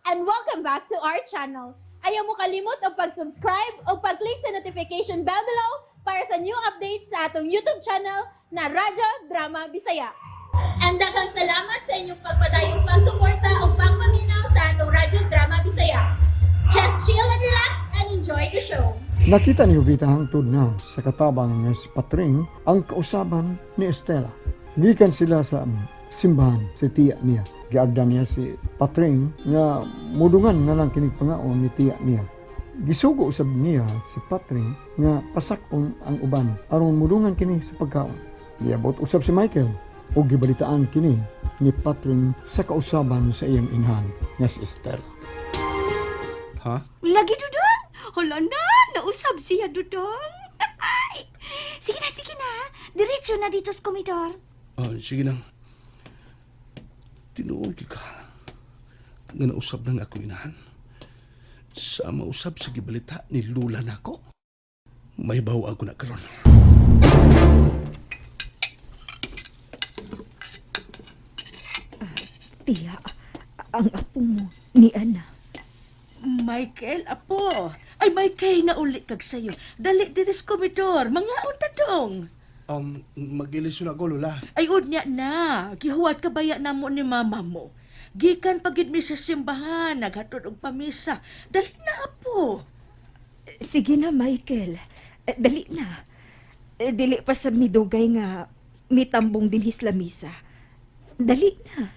and welcome back to our channel. Ayaw mo kalimot o pag-subscribe o pag-click sa notification bell below para sa new updates sa atong YouTube channel na Radyo Drama Bisaya. And daghang salamat sa inyong pagpadayong pagsuporta o pagpaminaw sa atong Radyo Drama Bisaya. Just chill and relax and enjoy the show. Nakita ni Jovita hangtod na sa katabang nga si Patring ang kausaban ni Estela. Gikan sila sa simbahan si tiya niya. Giagda niya si Patring nga mudungan na lang kinig pangaon ni tiya niya. Gisugo usab niya si Patring nga pasakon ang uban aron mudungan kini sa pagkaon. Giabot usab si Michael o gibalitaan kini ni Patring sa kausaban sa iyang inhan nga si Estela. Ha? Lagi Dudong? Hala na, nausab siya Dudong. Sige na. Diretso na dito sa komedor. Sige nang. Tinuod ka. Nga nausab ng ako inahan. Sa mausab sa gibalita ni Lula na ako. May bawa ako na karon. Tiya, ang apo mo ni Ana. Michael, apo. Ay, Michael, nauli kag sayo. Dali dinis komedor. Mga untadong. Mag-ilisyon ako, Lula. Ay, udnya na. Gihuwat ka baya na mo ni mama mo. Gikan pagid mi sa simbahan. Naghatod og pamisa. Dali na, apo. Sige na, Michael. Dali na. Dili pa sa midugay nga mitambong din hislamisa. Dali na.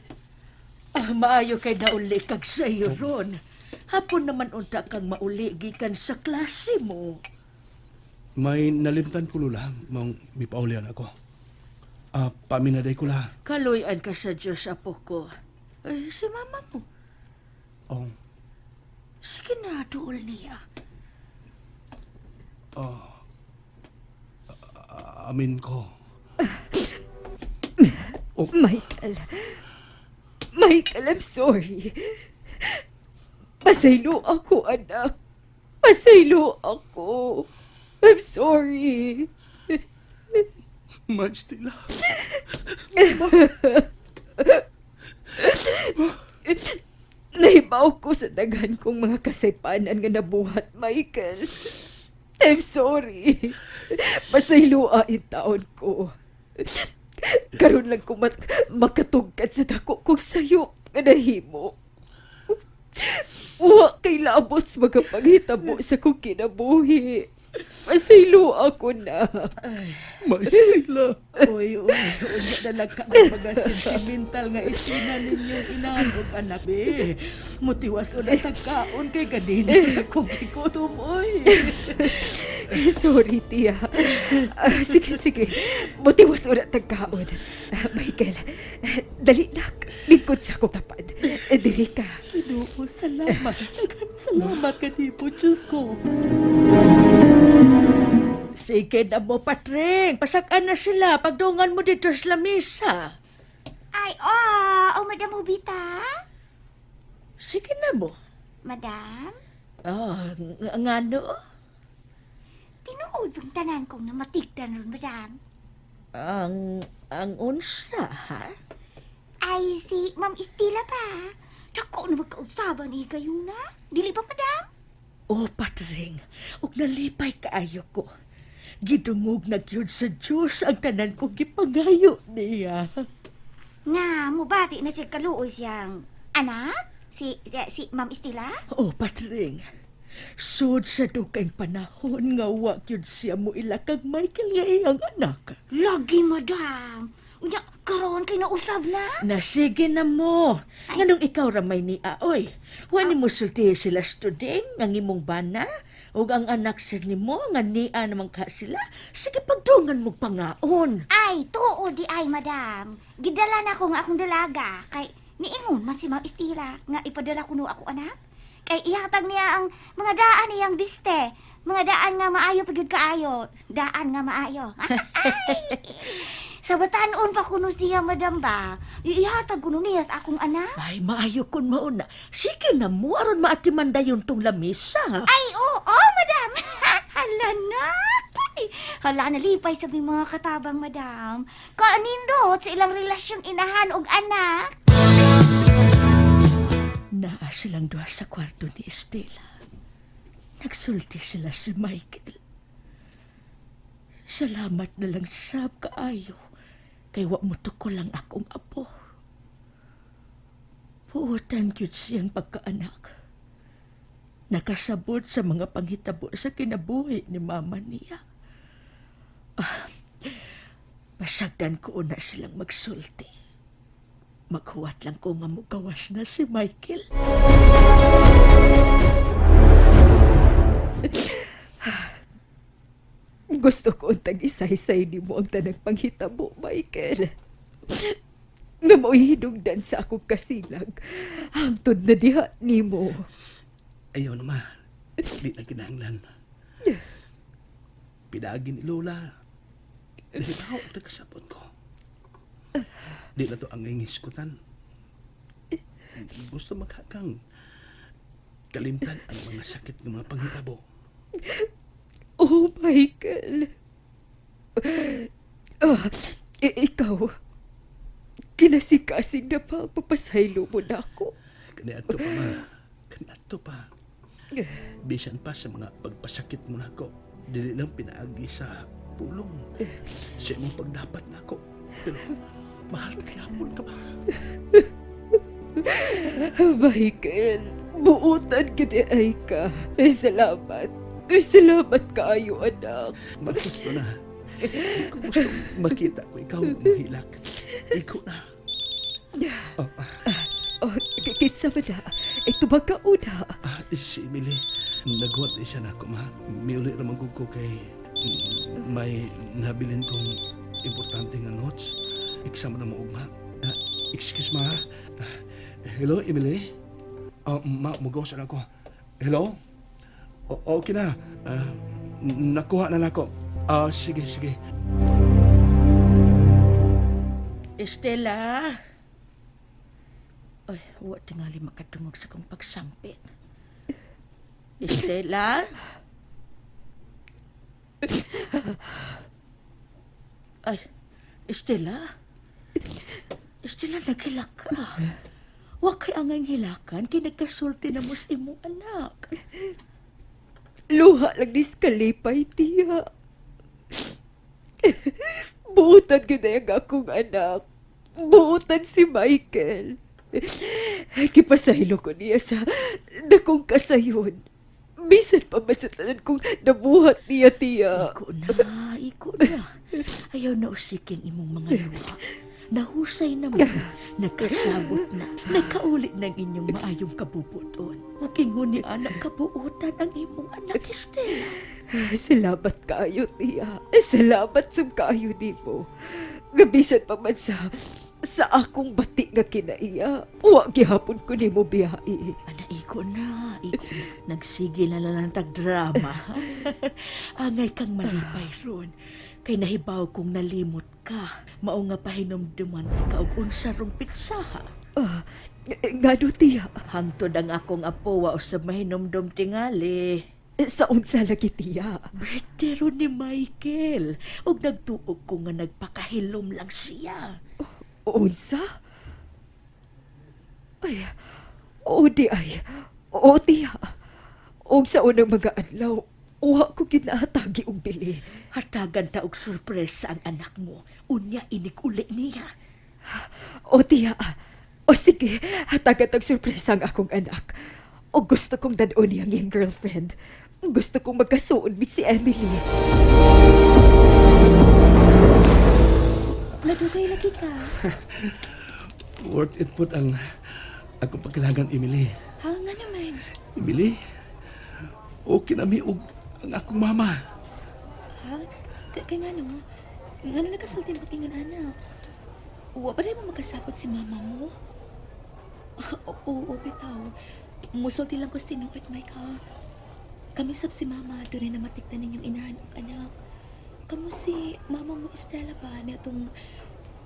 Maayo kay nauli kag sayo ron. Hapon naman unta kang mauli gikan sa klase mo. May nalimtan ko, Lula. Maong mipaulian ako. Paminaday ko la. Kaloyan ka sa Diyos, apo ko. Ay, si mama mo. Oh, Sige na, duol niya. amin ko. Michael, I'm sorry. Pasaylo ako, anak. Pasaylo ako. I'm sorry. Magstila. Nahibaw ko sa daghan kong mga kasaypanan nga nabuhat, Michael. I'm sorry. Pasayloa in taon ko. Karon lang ko makatugkad sa dako kong sayo nga nahimo. Wa kay labot sa mga panghitabo sa kong kinabuhi. Pasaylo ako na. Magstila. Uy, unya na lang ka ng mga sentimental nga isina ninyong inanog, anak. Mutiwas o na tagkaon kay ganina kung kikutom, uy. Sorry, tiya. Sige. Mutiwas o na tagkaon. Michael, dali na. Lingkod sa akong tapad. Dili ka. Ginoo, salamat. Salamat ka di po, Diyos ko. Sige na mo, Patring. Pasakan na sila. Pagdungan mo dito sa lamisa. Ay, Madam Hubita? Sige na mo. Madam? Nga no? Tinuod ang tanan kong namatigdan ron, Madam. Ang unsa, ha? Ay, si Ma'am Estela pa. Dako na magkausaba ni kayo na. Dili ba, Madam? Oh, Patring. Ug nalipay kaayo ko. Gidungog na gyud sa Diyos ang tanan kong gipangayo niya. Nga, mubati na si kaluoy siyang anak? Si Ma'am Estela? Oh, Patring. Sud sa dugay panahon nga wa gyud siya mo ilakag Michael nga iyang anak. Lagi, Madam. Unya, karon kay nausab na? Nasige na mo. Nganong ikaw ramay ni Aoy. Wani mo sulti sila studeng ang imong bana ug ang anak sa nimo nga nia naman ka sila. Sige pagdungan mo pangaon. Ay, tuo di ay, Madam. Gidala na ko nga akong dalaga. Kay niingon man si Ma'am Estela nga ipadala ko no ako anak. Kay ihatag niya ang mga daan niyang biste. Mga daan nga maayo pagyud kaayo. Daan nga maayo. Sa batanon pa kuno siya, Madam ba? Ihatag kuno niya sa akong anak. Ay, maayo kun mauna. Sige na mo aron maatimanda yung tong lamisa. Ay, oo, Madam. Hala na. Ay, hala na lipay sa mga katabang, Madam. Kaanindot sa ilang relasyong inahan og anak. Naa silang duha sa kwarto ni Estela. Nagsulti sila si Michael. Salamat na lang sab kaayo kay wa mo tukol lang akong apo. Puutan gyud siyang pagkaanak. Nakasabot sa mga panghitabo sa kinabuhi ni mama niya. Masagdan ko na silang magsulti. Maghuwat lang ko nga mugawas na si Michael. Gusto ko untang isaysay ni mo ang tanang panghitabo, Michael. Nga mo'y hinungdan sa akong kasilag. Hangtod na diha ni mo. Ayaw na ma. Di na kinahanglan. Pinaagi ni Lola. Nahibaw ang tagasabot ko. Di na to ang ingiskutan. Gusto magkakang kalimtan ang mga sakit ng mga panghitabo. Oh, Michael. Ikaw, kinasikasing na pa ang papasaylo mo na ako. Kaniadto pa ma. Kaniadto pa. Bisan pa sa mga pagpasakit mo na ako. Dili lang pinaagi sa pulong. Sa imong pagdapat na ako. Pero mahal ka yapon ka ba? Michael, buutan ka di ay ka. Salamat. Salamat kaayo, anak. Maggusto na. Hindi ko gusto makita ko ikaw mahilak. Ikaw na. Kitsa ba na? Tubag ka una. Si Emily, naghuwat na siya na ako, ma. May uli naman ko kay may nabilin kong importante nga notes. Exam na mo, ma. Excuse, ma. Hello, Emily? Ma, magawas na ako. Hello? Okay na. Nakuha na ako. Sige. Estela! Ay, wa tingali makatungog sa kong pagsampit. Estela? Ay, Estela? Estela, naghilak ka. Wa kay angang hilakan, kay nagkasulti na mo sa imong anak. Luha lang ni Skalipay, tiya. Buutan ka na yung akong anak. Buutan si Michael. Kipasaylo ko niya sa dakong kasayon. Bisan pa man sa tanan kong nabuhat niya, tiya. Iko na. Ayaw na usikin imong mga luha. Nahusay na mo, nakasabot na, nakaulit ng inyong maayong kabubuton. Huwag ingon ni anak kabuutan ang imong anak, Estela. Salamat kayo, tiya. Salamat sa kayo ni mo. Gabisan pa man sa akong bati nga kinaiya. Huwag gihapon ko ni mo biyahe. Ana, iko na. Nagsigil na lang tag-drama. Angay kang malipay ron. Kay nahibaw kong nalimot ka. Mao nga pahinomduman ka og unsa rong pitsaha. Ngano, tiya? Hangtod ang akong apo wa sa mahinomdom tingali. Sa unsa lagi, tiya? Birthday ron ni Michael. Og nagtuog ko nga nagpakahilom lang siya. Unsa? Ay, o di ay. O, tiya. Og sa unang mga adlaw, wa ko ginahatagi og bili. Hatagan ta og sorpresa ang anak mo. Unya inig uli niya. O, tiya. O, sige. Hatagan og sorpresa ang akong anak. O gusto kong danon niyang yung girlfriend. Gusto kong magkasuon with si Emily. Nagugay lagi ka. Worth it po ang akong pagkilagan, Emily. Ha, nga naman. Emily, okay na miog ang akong mama. Ha? Kaya nga no? Nga no nakasulti mo kingan anak? Wa ba rin mo magkasapot si mama mo? Oo, bitaw. Musulti lang ko sa tinukat, Mike, ha? Kami sab si mama, doon na matikta ninyong inahan ang anak. Kamu si mama mo, Estela ba? Na itong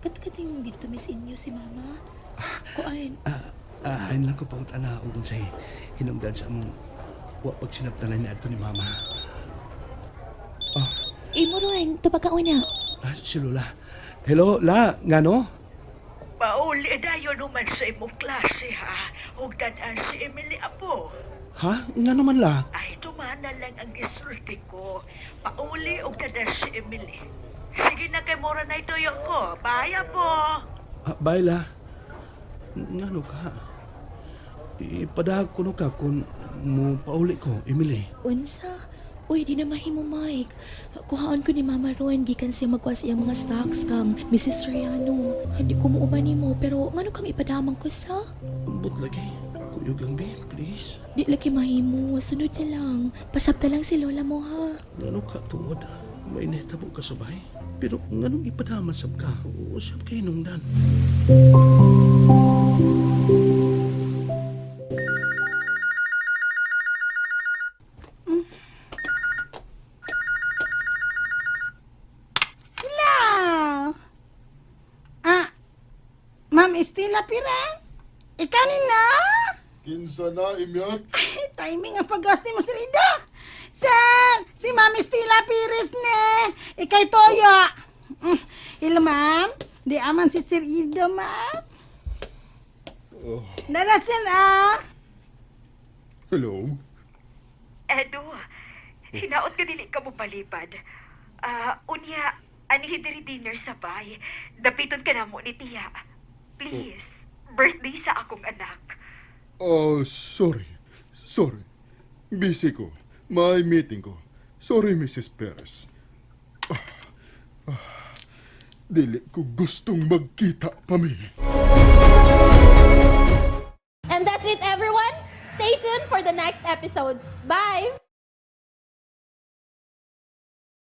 katukating dito miss inyo si mama? Kuan? Hain lang ko pangut ana ug unsay hinungdan sa among wa pagsinabtanan ni adto ni mama. Imo ron, tupag ka una. Si Lola. Hello, La, ngano? Pa, Pauli, dayo naman sa imong klase, ha? Huwag tanan si Emily Apo. Ha? Nga naman la. Ay, tumana lang ang isulti ko. Pauli, huwag tanan si Emily. Sige na kay Mora na ito yung ko. Baya po. Bye la. Nga no ka. Ipadahag ko no ka kung mo pauli ko, Emily. Unsa? Uy, di na mahimo, Mike. Kuhaan ko ni Mama Ron, gikan siya magwas iyang mga stocks kang Mrs. Riano. Hindi ko muuban nimo, pero ngano kang ipadamang ko sa? Ambot lagi. Kuyog lang, babe, please. Di lagi mahimo, sunod na lang. Pasabta lang si Lola mo, ha? Nga no ka tuod. May netabo ka sabay. Pero nga nung ipadama sab ka. Usap kayo nung dan. Ma'am Estela Pires? Ikaw ni na? Kinsa na, Imyat? Ay, timing ang pag-gas ni mo, Sir Ida. Sir, si Ma'am Estela Pires ne. Ikay toyo. Hello, ma'am. Di aman si Sir Ida, ma'am. Narasin, Hello? Edo, hinaot ka dili ka mo palipad. Unya, anihi diri dinner sabay. Dapiton ka na mo ni Tia. Please, birthday sa akong anak. Oh, sorry. Sorry. Busy ko. May meeting ko. Sorry, Mrs. Perez. Dili ko gustong magkita pa mi. And that's it, everyone. Stay tuned for the next episodes. Bye!